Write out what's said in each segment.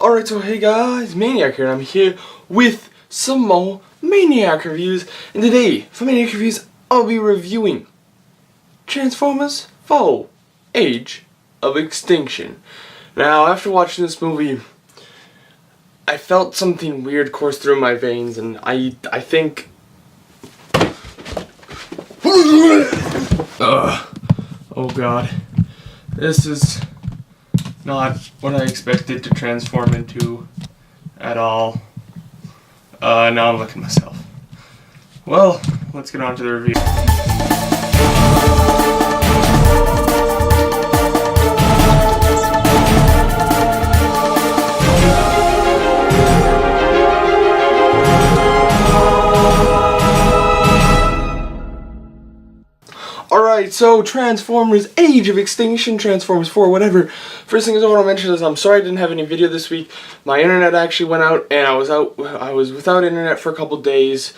Alright, so hey guys, Maniac here, and I'm here with some more Maniac reviews. And today, for Maniac reviews, I'll be reviewing Transformers 4: Age of Extinction. Now, after watching this movie, I felt something weird course through my veins, and I think... Oh god. This is not what I expected to transform into at all. Now I'm looking at myself. Well, let's get on to the review. Alright, so Transformers Age of Extinction, Transformers 4, whatever. First thing I want to mention is I'm sorry I didn't have any video this week. My internet actually went out, and I was without internet for a couple days.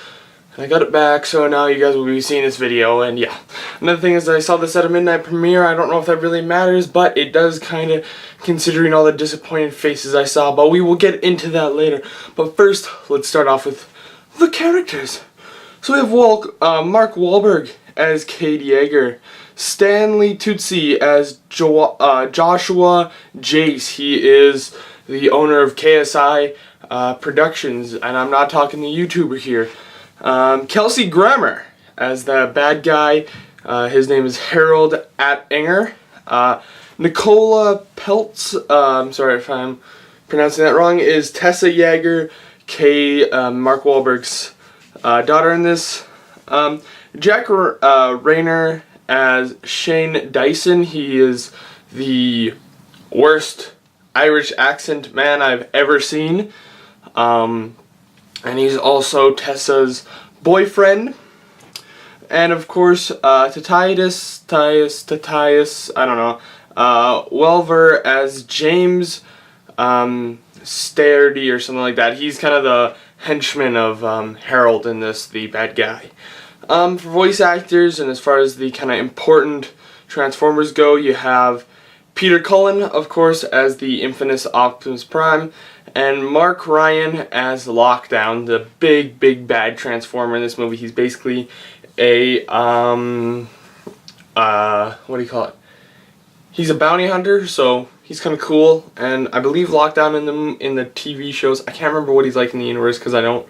And I got it back, so now you guys will be seeing this video, and yeah. Another thing is that I saw this at a midnight premiere. I don't know if that really matters, but it does kind of, considering all the disappointed faces I saw, but we will get into that later. But first, let's start off with the characters. So we have Mark Wahlberg as Cade Yeager, Stanley Tucci as Joshua Jace. He is the owner of KSI Productions, and I'm not talking the YouTuber here. Kelsey Grammer as the bad guy. His name is Harold Attinger. Nicola Peltz, I'm sorry if I'm pronouncing that wrong, is Tessa Yeager, Mark Wahlberg's daughter in this. Jack Rayner as Shane Dyson. He is the worst Irish accent man I've ever seen. And he's also Tessa's boyfriend. And of course, Tatius, I don't know, Welver as James Stardy or something like that. He's kind of the henchman of Harold in this, the bad guy. For voice actors, and as far as the kind of important Transformers go, you have Peter Cullen, of course, as the infamous Optimus Prime, and Mark Ryan as Lockdown, the big bad Transformer in this movie. He's basically a, what do you call it? He's a bounty hunter, so he's kind of cool, and I believe Lockdown in the TV shows, I can't remember what he's like in the universe, because I don't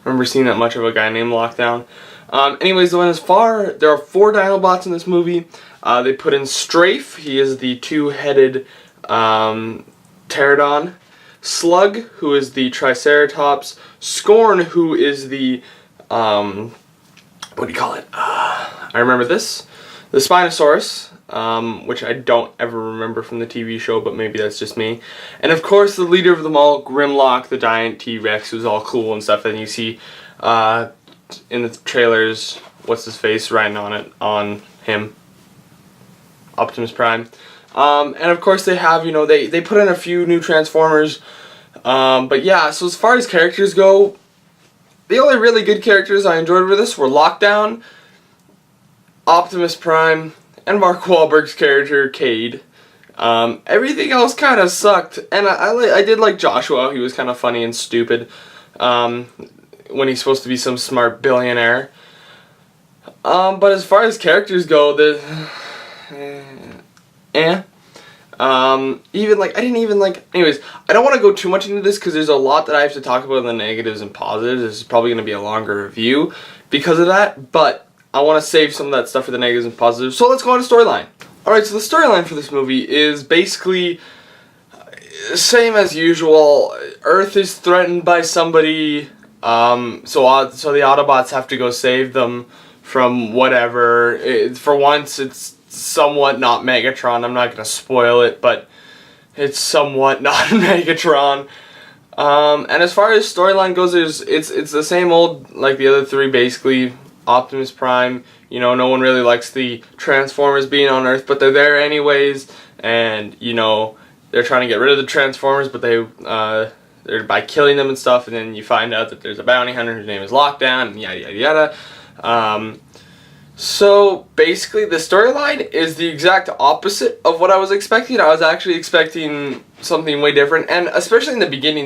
remember seeing that much of a guy named Lockdown. Anyways, there are 4 Dinobots in this movie. They put in Strafe. He is the two-headed pterodon. Slug, who is the Triceratops. Scorn, who is the, what do you call it? I remember this. The Spinosaurus, which I don't ever remember from the TV show, but maybe that's just me. And of course, the leader of them all, Grimlock, the giant T-Rex, who's all cool and stuff. And you see, in the trailers, what's his face riding on him, Optimus Prime. And of course they have, you know, they put in a few new Transformers, but yeah, so as far as characters go, the only really good characters I enjoyed with this were Lockdown, Optimus Prime, and Mark Wahlberg's character, Cade. Everything else kind of sucked, and I did like Joshua. He was kind of funny and stupid, when he's supposed to be some smart billionaire. But as far as characters go, anyways, I don't want to go too much into this because there's a lot that I have to talk about in the negatives and positives. This is probably going to be a longer review because of that, but I want to save some of that stuff for the negatives and positives. So let's go on to storyline. Alright, so the storyline for this movie is basically same as usual. Earth is threatened by somebody. So the Autobots have to go save them from whatever. For once, it's somewhat not Megatron. I'm not going to spoil it, but it's somewhat not Megatron. And as far as storyline goes, it's the same old like the other 3 basically. Optimus Prime, you know, no one really likes the Transformers being on Earth, but they're there anyways, and you know, they're trying to get rid of the Transformers, but they're by killing them and stuff, and then you find out that there's a bounty hunter whose name is Lockdown, and yada yada yada. So basically the storyline is the exact opposite of what I was expecting. I was actually expecting something way different, and especially in the beginning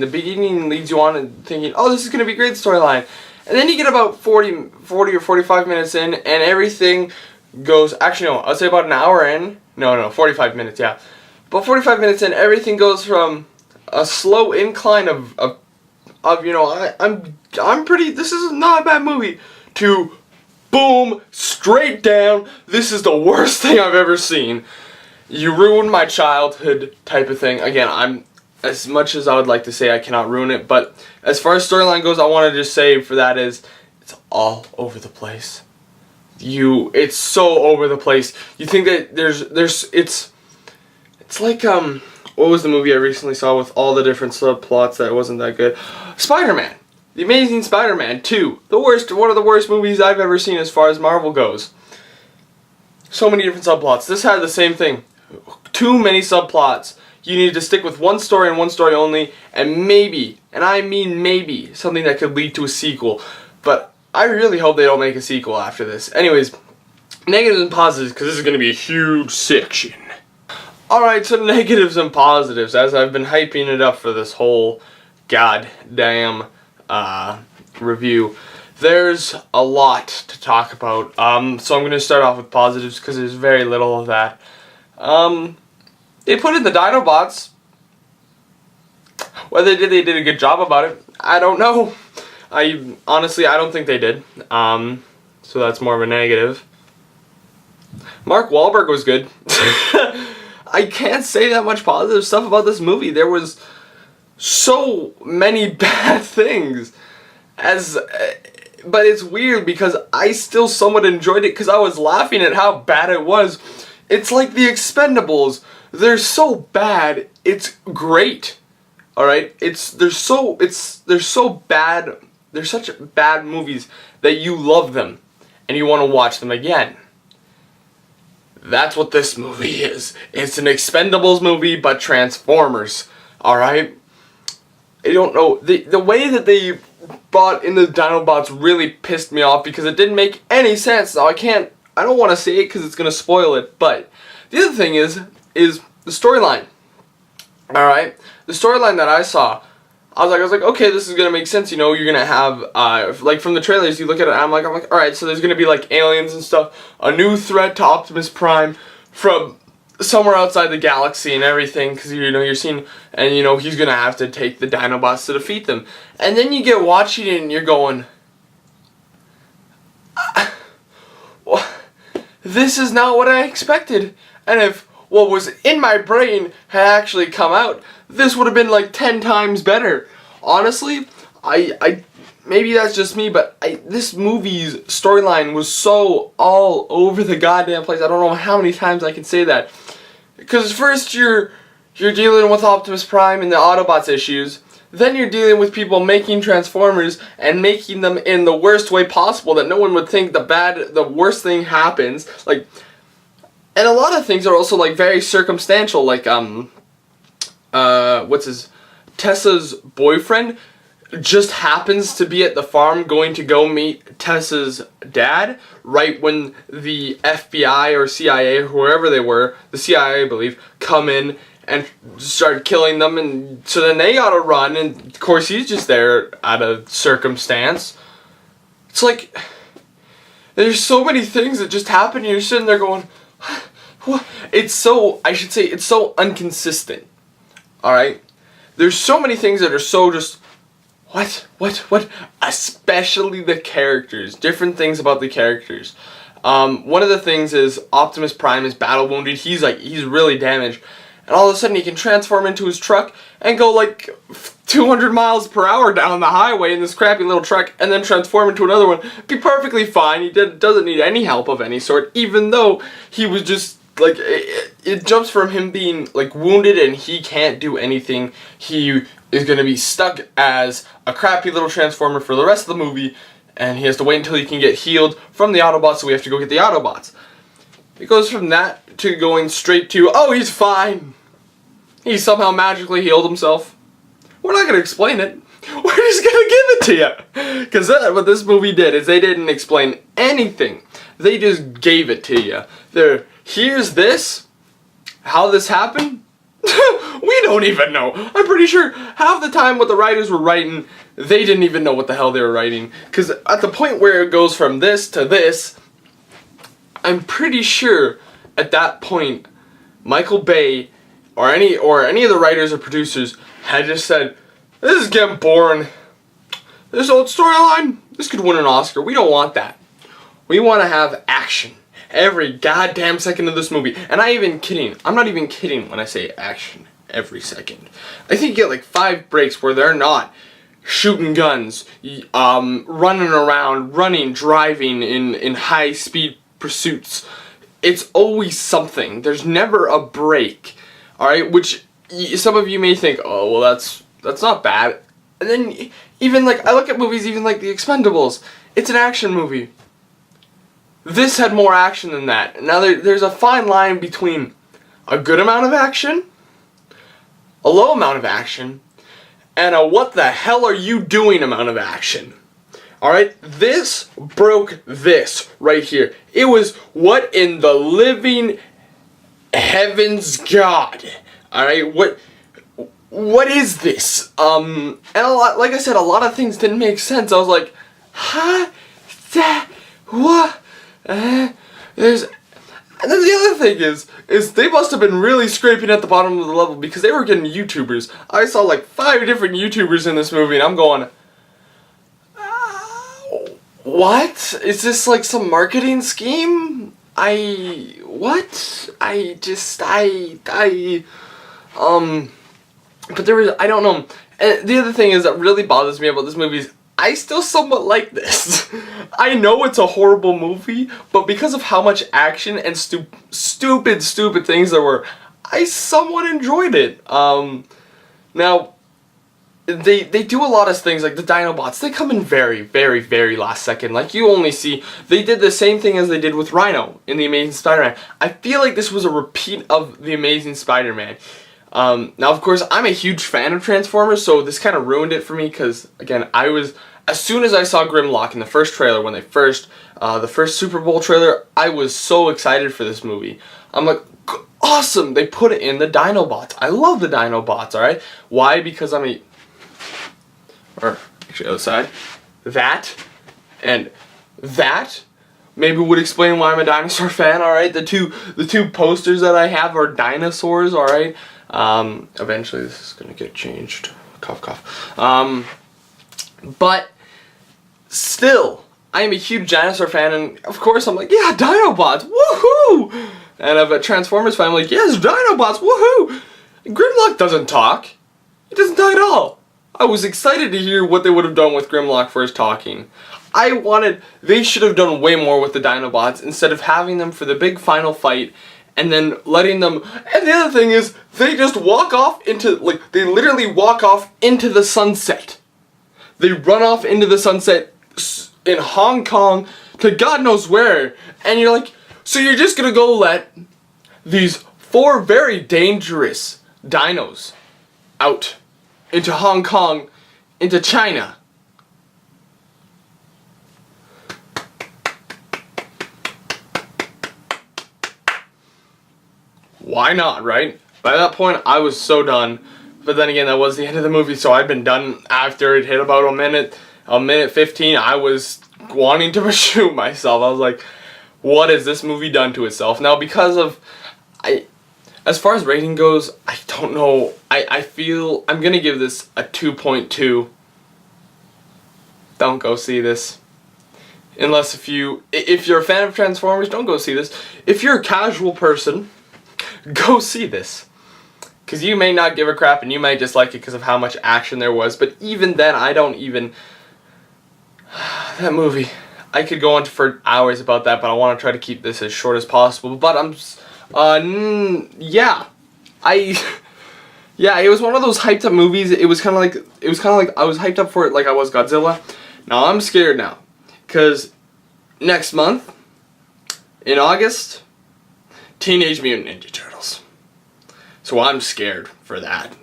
leads you on and thinking, oh, this is going to be a great storyline. And then you get about 40 or 45 minutes in, and everything goes, actually no, I'd say about an hour in, no, 45 minutes, yeah. About 45 minutes in, everything goes from a slow incline of you know, I'm pretty, this is not a bad movie, to boom, straight down, this is the worst thing I've ever seen. You ruined my childhood type of thing. Again, as much as I would like to say I cannot ruin it, but as far as storyline goes, I want to just say for that is, it's all over the place. It's so over the place. You think that it's like, what was the movie I recently saw with all the different subplots that wasn't that good? Spider-Man. The Amazing Spider-Man 2. One of the worst movies I've ever seen as far as Marvel goes. So many different subplots. This had the same thing. Too many subplots. You need to stick with one story and one story only, and maybe, and I mean maybe, something that could lead to a sequel. But I really hope they don't make a sequel after this. Anyways, negatives and positives, because this is going to be a huge section. Alright, so negatives and positives, as I've been hyping it up for this whole goddamn review. There's a lot to talk about, so I'm going to start off with positives because there's very little of that. They put in the Dinobots. Whether they did a good job about it, I don't know. Honestly, I don't think they did, so that's more of a negative. Mark Wahlberg was good. I can't say that much positive stuff about this movie. There was so many bad things, but it's weird because I still somewhat enjoyed it because I was laughing at how bad it was. It's like the Expendables. They're so bad, it's great. All right, they're so bad. They're such bad movies that you love them and you want to watch them again. That's what this movie is. It's an Expendables movie, but Transformers. All right. I don't know, the way that they brought in the Dinobots really pissed me off because it didn't make any sense. Now I don't want to say it because it's gonna spoil it. But the other thing is the storyline. All right, the storyline that I saw, I was like, okay, this is gonna make sense. You know, you're gonna have like from the trailers, you look at it, I'm like, all right, so there's gonna be like aliens and stuff, a new threat to Optimus Prime from somewhere outside the galaxy and everything, because you know you're seeing, and you know he's gonna have to take the Dinobots to defeat them. And then you get watching it and you're going, this is not what I expected. And if what was in my brain had actually come out, this would have been like 10 times better. Honestly, I maybe that's just me, but this movie's storyline was so all over the goddamn place. I don't know how many times I can say that. Because first you're dealing with Optimus Prime and the Autobots issues, then you're dealing with people making Transformers and making them in the worst way possible that no one would think the worst thing happens. Like, and a lot of things are also like very circumstantial. Like Tessa's boyfriend just happens to be at the farm going to go meet Tessa's dad right when the FBI or CIA or whoever they were, the CIA I believe, come in and start killing them, and so then they gotta run, and of course he's just there out of circumstance. It's like there's so many things that just happen and you're sitting there going, what? It's so inconsistent. Alright? There's so many things that are so just what? Especially the characters. Different things about the characters. One of the things is Optimus Prime is battle wounded. He's really damaged. And all of a sudden he can transform into his truck and go like 200 miles per hour down the highway in this crappy little truck and then transform into another one. Be perfectly fine. He doesn't need any help of any sort, even though he was just like, it jumps from him being like wounded and he can't do anything. He is going to be stuck as a crappy little Transformer for the rest of the movie, and he has to wait until he can get healed from the Autobots, so we have to go get the Autobots. It goes from that to going straight to, oh, he's fine. He somehow magically healed himself. We're not going to explain it. we're just gonna give it to you. Because what this movie did is they didn't explain anything. They just gave it to you. Here's this. How this happened? We don't even know. I'm pretty sure half the time what the writers were writing, they didn't even know what the hell they were writing. Because at the point where it goes from this to this, I'm pretty sure at that point, Michael Bay or any of the writers or producers had just said, this is getting boring. This old storyline, this could win an Oscar. We don't want that. We want to have action every goddamn second of this movie. And I'm not even kidding when I say action every second. I think you get like 5 breaks where they're not shooting guns, running around, driving in high speed pursuits. It's always something. There's never a break. Alright, which some of you may think, oh, well, that's not bad. And then even like, I look at movies even like The Expendables. It's an action movie. This had more action than that. Now there's a fine line between a good amount of action, a low amount of action, and a what the hell are you doing amount of action. Alright, this broke this right here. It was what in the living heavens God. Alright, what is this? And like I said, a lot of things didn't make sense. I was like, huh? What? And then the other thing is they must have been really scraping at the bottom of the level because they were getting YouTubers. I saw like 5 different YouTubers in this movie and I'm going, what? Is this like some marketing scheme? What? But there was, I don't know. And the other thing is that really bothers me about this movie is I still somewhat like this. I know it's a horrible movie, but because of how much action and stupid things there were, I somewhat enjoyed it. Now, they do a lot of things, like the Dinobots, they come in very last second. Like, you only see, they did the same thing as they did with Rhino in The Amazing Spider-Man. I feel like this was a repeat of The Amazing Spider-Man. Now, of course, I'm a huge fan of Transformers, so this kind of ruined it for me, because, again, as soon as I saw Grimlock in the first trailer, when the first Super Bowl trailer, I was so excited for this movie. I'm like, awesome, they put it in the Dinobots. I love the Dinobots, alright? Why? Because or, actually, other side, that, and that, maybe would explain why I'm a dinosaur fan, alright? The two posters that I have are dinosaurs, alright? Eventually this is gonna get changed. Cough, cough. But still, I am a huge dinosaur fan, and of course I'm like, yeah, Dinobots, woohoo! And of a Transformers fan, I'm like, yes, Dinobots, woohoo! Grimlock doesn't talk. He doesn't talk at all. I was excited to hear what they would have done with Grimlock first talking. They should have done way more with the Dinobots instead of having them for the big final fight and then letting them, and the other thing is, they just walk off into, like, they literally walk off into the sunset. They run off into the sunset in Hong Kong to God knows where, and you're like, so you're just gonna go let these 4 very dangerous dinos out into Hong Kong, into China. Why not, right? By that point, I was so done. But then again, that was the end of the movie, so I'd been done after it hit about a minute 15. I was wanting to shoot myself. I was like, what has this movie done to itself? Now, because of, as far as rating goes, I don't know. I feel I'm gonna give this a 2.2. Don't go see this. Unless if you're a fan of Transformers, don't go see this. If you're a casual person, go see this. Because you may not give a crap and you might just like it because of how much action there was. But even then, I don't even... That movie. I could go on for hours about that, but I want to try to keep this as short as possible. But yeah. Yeah, it was one of those hyped up movies. It was kind of like I was hyped up for it like I was Godzilla. Now I'm scared now. Because next month, in August, Teenage Mutant Ninja Turtles. So I'm scared for that.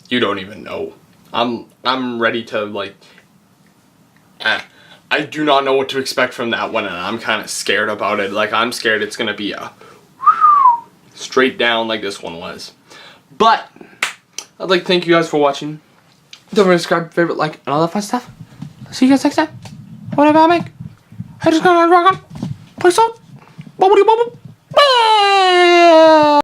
You don't even know. I'm ready to, like, I do not know what to expect from that one, and I'm kind of scared about it. Like, I'm scared it's gonna be a straight down like this one was. But I'd like to thank you guys for watching. Don't forget to subscribe, favorite, like, and all that fun stuff. See you guys next time. Whatever I make, I just gotta rock on. Peace out. Bubble bubble.